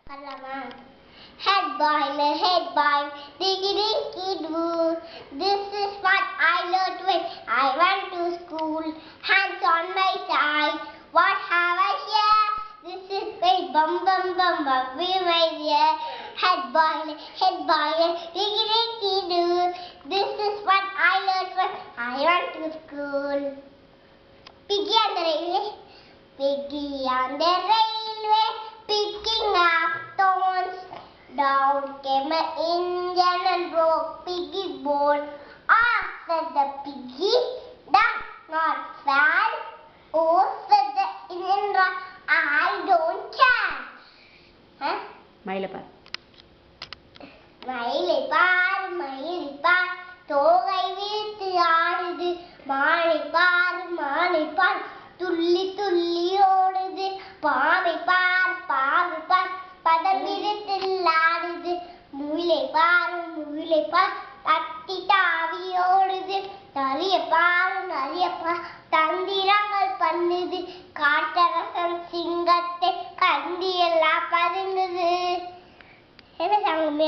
Head boy, diggy dinky doo. This is what I learned when I went to school. Hands on my side, what have I here? This is my bum bum bum bum, be my dear. Head boy, diggy dinky doo. This is what I learned when I went to school. Piggy on the railway, piggy on the railway, picking up stones. Down came an engine and broke Piggy's bone. Ah, said the piggy, that's not fair. Oh, said the engine, I don't care. Huh? மயிலை பார் மயிலை பார் தோகை வீழ்த்து ஆடுது. மானை பார் துள்ளி துள்ளி ஓடுது. பாவை பார் பதம் விரித்தில் ஆடுது. முயலை பார் தட்டி தாவி ஓடுது. நரிய பார் தந்திரங்கள் பண்ணுது. காட்டரசன் சிங்கத்தை கந்தி எல்லாம் பதுங்குது. என்ன சாமி